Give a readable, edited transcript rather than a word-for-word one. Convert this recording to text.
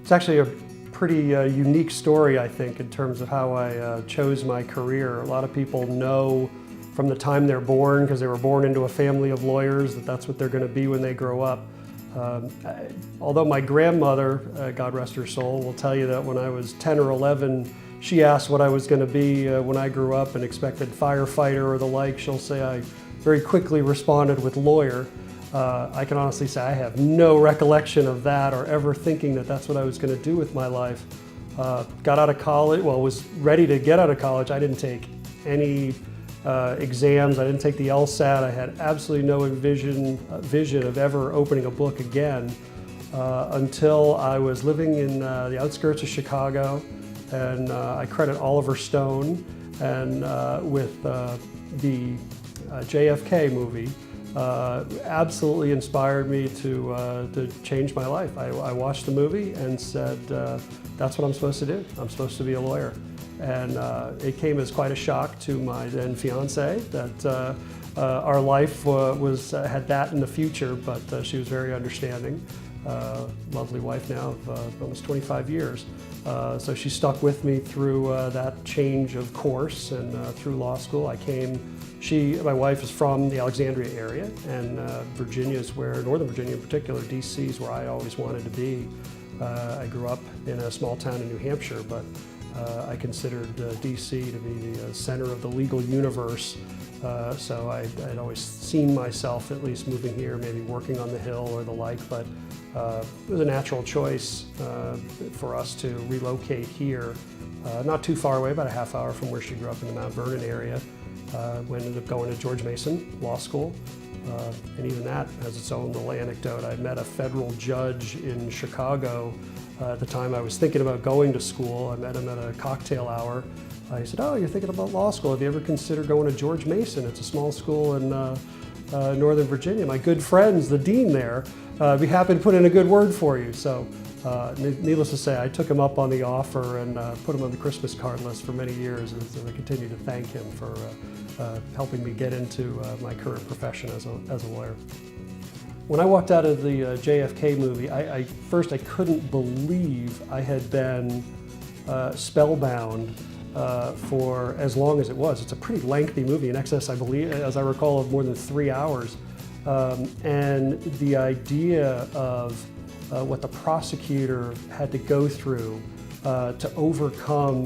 It's actually a pretty unique story, I think, in terms of how I chose my career. A lot of people know from the time they're born, because they were born into a family of lawyers, that that's what they're going to be when they grow up. Although my grandmother, God rest her soul, will tell you that when I was 10 or 11, she asked what I was going to be when I grew up and expected firefighter or the like. She'll say I very quickly responded with lawyer. I can honestly say I have no recollection of that or ever thinking that that's what I was going to do with my life. Got out of college, well, was ready to get out of college. I didn't take any exams. I didn't take the LSAT. I had absolutely no vision of ever opening a book again until I was living in the outskirts of Chicago, and I credit Oliver Stone and with the JFK movie. Absolutely inspired me to change my life. I watched the movie and said, that's what I'm supposed to do. I'm supposed to be a lawyer. And it came as quite a shock to my then fiance that our life had that in the future, but she was very understanding. Lovely wife now of almost 25 years. So she stuck with me through that change of course and through law school. My wife is from the Alexandria area, and Virginia is where, Northern Virginia in particular, DC is where I always wanted to be. I grew up in a small town in New Hampshire, but I considered DC to be the center of the legal universe. So I'd always seen myself at least moving here, maybe working on the Hill or the like, but it was a natural choice for us to relocate here. Not too far away, about a half hour from where she grew up in the Mount Vernon area. We ended up going to George Mason Law School, and even that has its own little anecdote. I met a federal judge in Chicago at the time I was thinking about going to school. I met him at a cocktail hour. He said, "Oh, you're thinking about law school. Have you ever considered going to George Mason? It's a small school in Northern Virginia. My good friend's the dean there. I'd be happy to put in a good word for you." So needless to say, I took him up on the offer and put him on the Christmas card list for many years, and I continue to thank him for helping me get into my current profession as a lawyer. When I walked out of the JFK movie, first I couldn't believe I had been spellbound for as long as it was. It's a pretty lengthy movie, in excess, I believe, as I recall, of more than 3 hours. And the idea of what the prosecutor had to go through to overcome